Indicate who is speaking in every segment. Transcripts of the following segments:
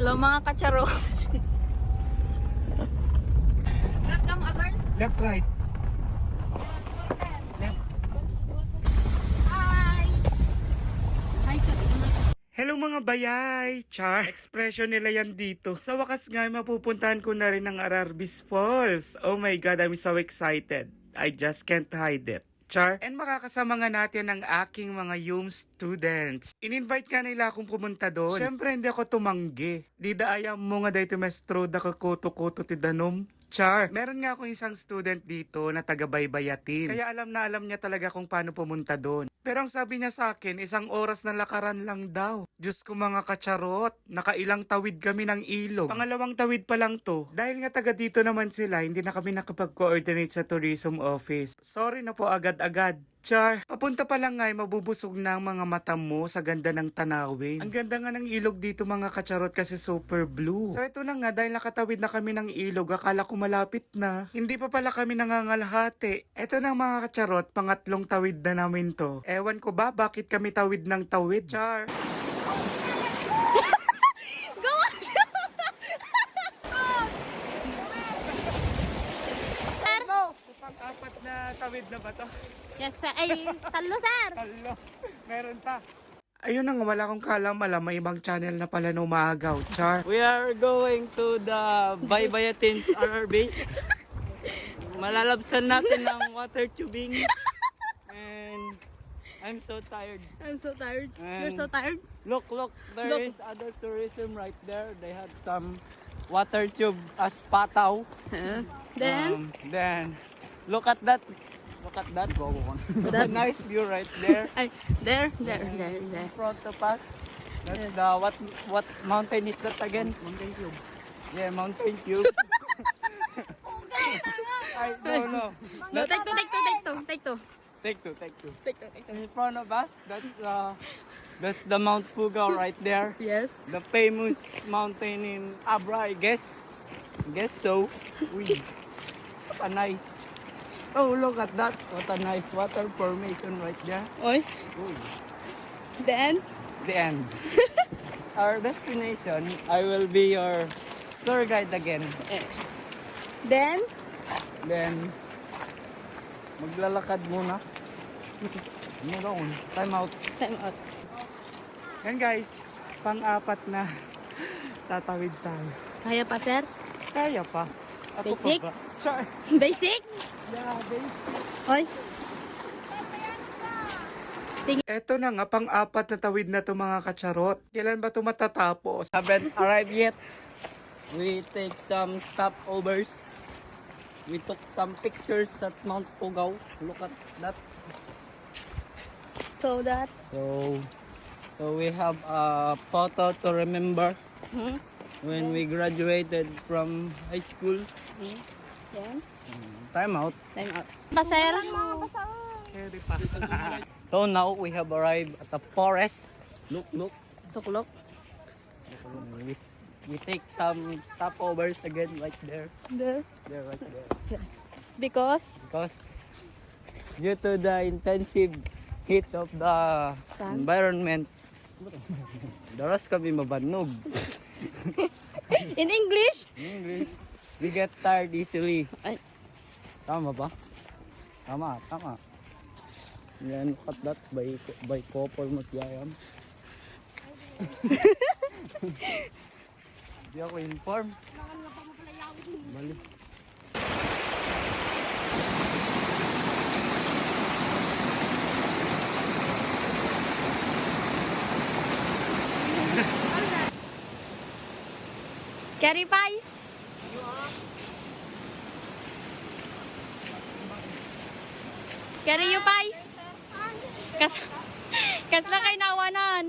Speaker 1: Hello mga kacharo. Welcome again.
Speaker 2: Left, right. Left.
Speaker 1: Hi. Hi ka.
Speaker 2: Hello mga bayay! Char! Expression nila yan dito. Sa wakas nga, mapupuntahan ko na rin ang Ararbis Falls. Oh my God, I'm so excited. I just can't hide it. Char. And makakasama nga natin ang aking mga YUM students. In-invite ka nila akong pumunta doon. Siyempre, hindi ako tumanggi. Di daayam mo nga dahito mestro da kakuto-kuto ti danom. Char. Meron nga akong isang student dito na taga-Baybayatin. Kaya alam na alam niya talaga kung paano pumunta doon. Pero ang sabi niya sa akin, 1 oras na lakaran lang daw. Diyos ko mga kacharot, nakailang tawid kami ng ilog. Pangalawang tawid pa lang to. Dahil nga taga dito naman sila, hindi na kami nakapag-coordinate sa tourism office. Sorry na po agad-agad. Char, papunta pa lang nga ay mabubusog na ang mga mata mo sa ganda ng tanawin. Ang ganda nga ng ilog dito mga kacharot kasi super blue. So ito na nga dahil nakatawid na kami ng ilog, akala ko malapit na. Hindi pa pala kami nangangalahati. Ito na mga kacharot, pangatlong tawid na namin to. Ewan ko ba bakit kami tawid ng tawid? Char. Pang-apat na tawid na ba to?
Speaker 1: Yes sir. Ay, talo sir.
Speaker 2: Talo. Meron pa. Ayun na nga, wala akong kalam-alam. May ibang channel na pala na umaagaw. Char.
Speaker 3: We are going to the Baybayatin's RRB. Malalabsan natin ng water tubing. And I'm so tired.
Speaker 1: I'm so tired.
Speaker 3: And
Speaker 1: You're so tired?
Speaker 3: Look, there
Speaker 1: Look.
Speaker 3: is other tourism right there. They have some water tube as pataw. Then look at that. Look at that.
Speaker 1: That-
Speaker 3: Nice view right there.
Speaker 1: Ay, there.
Speaker 3: In front of us. That's the what mountain is that again? Mountain Cube. Yeah, Mountain Cube. I don't know.
Speaker 1: No, take two.
Speaker 3: Take two. In front of us, that's the Mount Pugaw right there.
Speaker 1: Yes.
Speaker 3: The famous mountain in Abra, I guess. Guess so. Uy. What a nice. Oh, look at that. What a nice water formation right there.
Speaker 1: Oy.
Speaker 3: Uy.
Speaker 1: Then,
Speaker 3: The end. Our destination, I will be your tour guide again.
Speaker 1: then,
Speaker 3: Then, maglalakad muna. Meron. Time out.
Speaker 1: time out.
Speaker 2: Yan guys, pang-apat na tatawid tayo.
Speaker 1: Kaya pa sir?
Speaker 2: Kaya pa. Ako
Speaker 1: Basic?
Speaker 2: pa ba? Char.
Speaker 1: Basic?
Speaker 2: Yeah, basic.
Speaker 1: Oy.
Speaker 2: Eto na nga, pang-apat na tawid na to mga kacharot. Kailan ba to matatapos?
Speaker 3: Haven't arrived yet. We take some stopovers. We took some pictures at Mount Pugaw. Look at that.
Speaker 1: So that.
Speaker 3: So we have a photo to remember
Speaker 1: Hmm?
Speaker 3: when we graduated from high school.
Speaker 1: Yan.
Speaker 3: Time out.
Speaker 1: Time out. Pa sir?
Speaker 2: Kaya pa.
Speaker 3: So now we have arrived at the forest. Look.
Speaker 1: Tuklok.
Speaker 3: We take some stopovers again right there.
Speaker 1: There.
Speaker 3: There, right there.
Speaker 1: Because
Speaker 3: Because due to the intensive heat of the
Speaker 1: Sun?
Speaker 3: environment, daras kami mabanog.
Speaker 1: in English?
Speaker 3: In English, we get tired easily.
Speaker 1: Ay.
Speaker 3: Tama ba? Tama. Yan, look at that by couple magyayam. Di ako inform. Bali.
Speaker 1: Carry pie? Carry you pie? Kasla kay nawanan.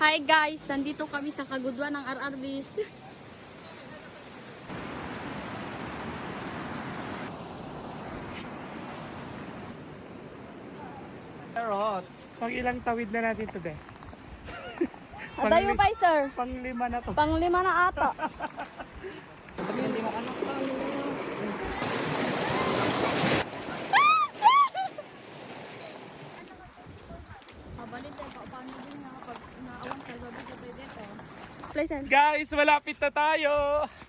Speaker 1: Hi guys, nandito kami sa Kagudwan ng RRBs.
Speaker 3: Pero
Speaker 2: Pang ilang tawid na natin to, be?
Speaker 1: Adayo pa sir.
Speaker 2: Pang-5 na to.
Speaker 1: Pang-5 na ata.
Speaker 3: hindi mo anak pa.
Speaker 1: Play sir.
Speaker 2: Guys, malapit na tayo.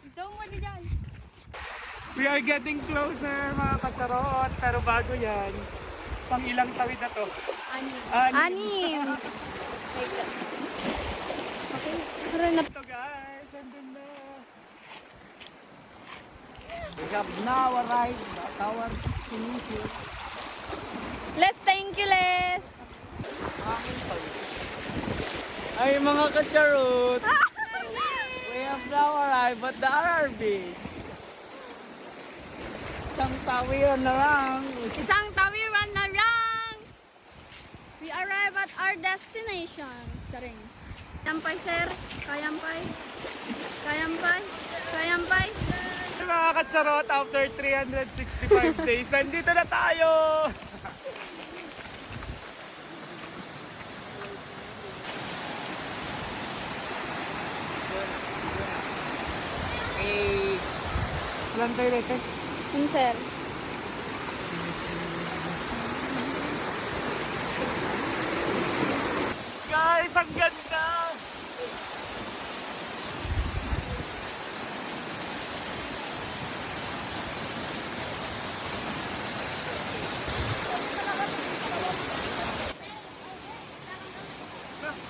Speaker 1: Ito mo na dyan.
Speaker 2: We are getting closer mga kacharot. Pero bago yan, pang ilang tawid na to?
Speaker 1: Anim. Okay. Tara na.
Speaker 2: Ito guys, andun na.
Speaker 3: We have now arrived at our destination.
Speaker 1: Let's thank you, Les.
Speaker 3: Ay mga kacharot, we have now arrived at the RRB. Isang tawiran na lang.
Speaker 1: Isang tawiran na lang. We arrive at our destination. Charing. Kayampay, sir. Kayampay. Kayampay. Kayampay.
Speaker 2: Mga kacharot, after 365 days, nandito na tayo.
Speaker 3: Eh,
Speaker 2: Ilan tayo rete?
Speaker 1: Sir.
Speaker 2: Guys, ang ganda!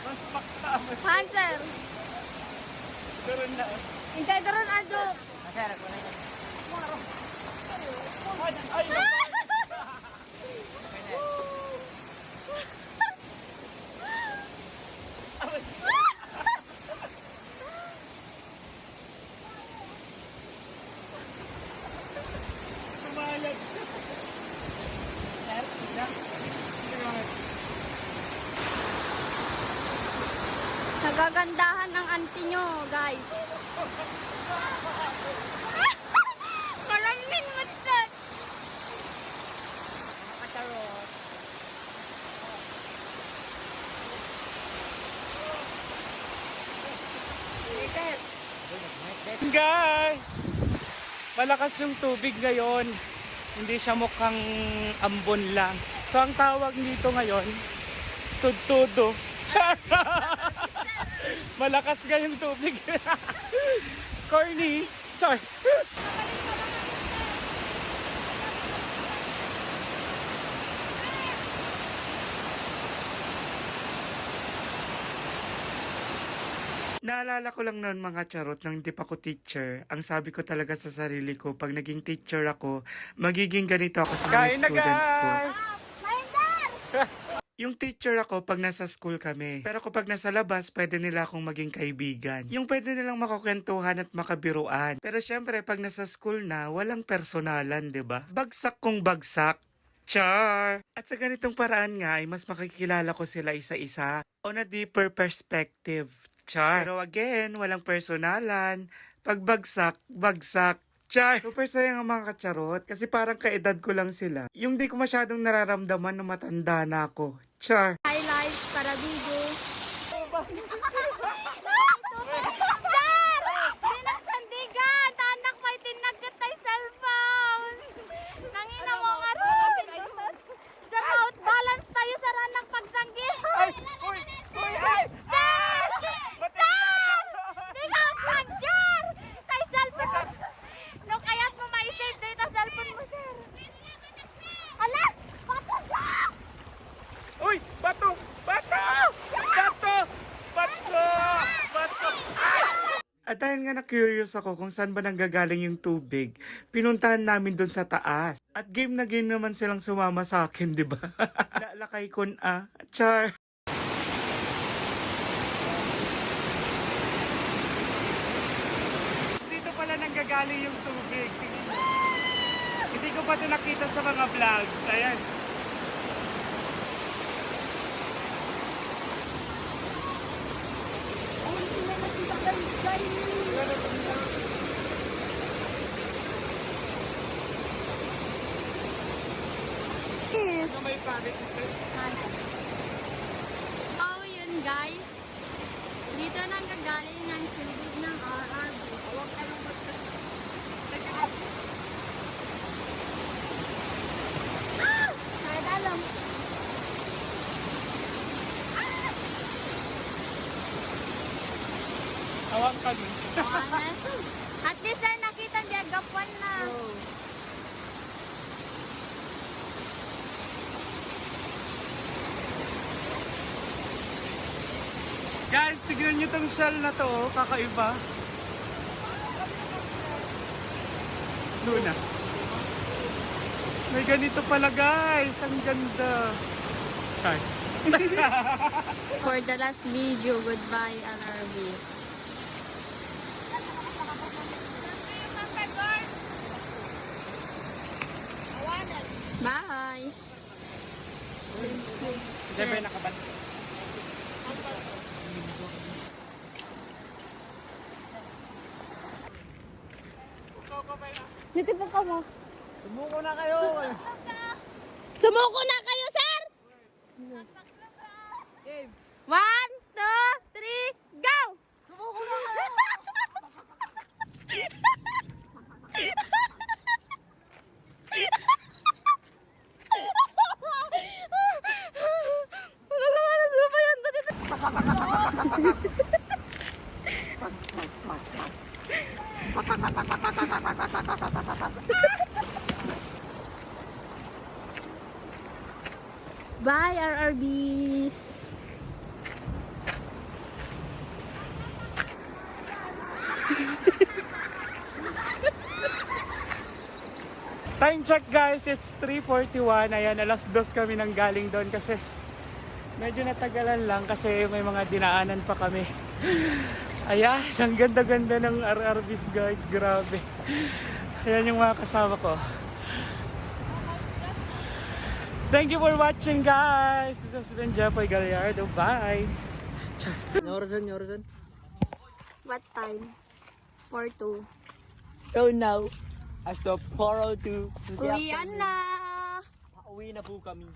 Speaker 2: Mas paksa, mas
Speaker 1: Hunter.
Speaker 2: karoon na.
Speaker 1: Intay doon, Ado.
Speaker 2: Ay, tumalag.
Speaker 1: Nagagandahan ang auntie nyo, guys. Malamin mo ito.
Speaker 3: kacharot.
Speaker 2: Guys, malakas yung tubig ngayon. Hindi siya mukhang ambon lang. So ang tawag nito ngayon, tudtudo. Char! Malakas nga yung tubig. Corny. Char! Naalala ko lang noon mga charot nang hindi pa ako teacher. Ang sabi ko talaga sa sarili ko, pag naging teacher ako, magiging ganito ako sa mga students ko. Yung teacher ako pag nasa school kami. Pero kapag nasa labas, pwede nila akong maging kaibigan. Yung pwede nilang makakwentuhan at makabiruan. Pero syempre, pag nasa school na, walang personalan, 'di ba? Bagsak kong bagsak. Char! At sa ganitong paraan nga, ay mas makikilala ko sila isa-isa on a deeper perspective. Char! Pero again, walang personalan. Pag bagsak, bagsak. Char! Super sayang ang mga kacharot kasi parang kaedad ko lang sila. Yung di ko masyadong nararamdaman na matanda na ako. Char!
Speaker 1: Highlights para video. Sir! Dinak sandigan! Tanak may tinagat tayo cellphone! Nangina mo nga rin. Sir, out balance tayo sa ranang pagsanggi.
Speaker 2: Ay! Uy! Uy! Ay!
Speaker 1: Sir! Sir! Di ka ang sanggar! Tayo cellphone mo. No, kaya't mo maisave dito cellphone mo, sir. Ala! Bato ka!
Speaker 2: Uy! Bato! Bato! Bato! Bato! Bato! At dahil nga na-curious ako kung saan ba nanggagaling yung tubig, pinuntahan namin doon sa taas. At game na game naman silang sumama sa akin, di ba? Lalakay kun Char! Dito pala nanggagaling yung tubig. Tingnan mo. Hindi ko pa ito nakita sa mga vlogs. Ayan. Ano may panic?
Speaker 1: So, yun guys. Dito nang gagaling ng tubig ng RRB. Huwag ka nang kahit alam.
Speaker 3: Awang kami.
Speaker 1: At least sir, nakita niya gapuan na.
Speaker 2: Guys, tignan nyo tong shell na to, oh. Kakaiba. Luna. May ganito pala guys, ang ganda. Hi.
Speaker 1: For the last video, goodbye LRV. Bye.
Speaker 2: Siyempre nakabat.
Speaker 1: Nitipo ka mo.
Speaker 3: Sumuko na kayo.
Speaker 1: Sumuko na kayo, sir! 1, 2, 3, go! Sumuko na kayo! Wala naman na sumayan na dito. Bye, RRBs!
Speaker 2: Time check guys, it's 3:41. Ayan, alas 2 kami nang galing doon kasi medyo natagalan lang kasi may mga dinaanan pa kami. Ayan, ang ganda-ganda ng RRBs guys, grabe. Ayan yung mga kasama ko. Thank you for watching guys. This has been Jepoy Gallardo. Bye.
Speaker 3: Yorzen.
Speaker 1: What time? 4:02.
Speaker 3: So now, as of 4:02,
Speaker 1: Uwian na!
Speaker 3: Pauwi na po kami.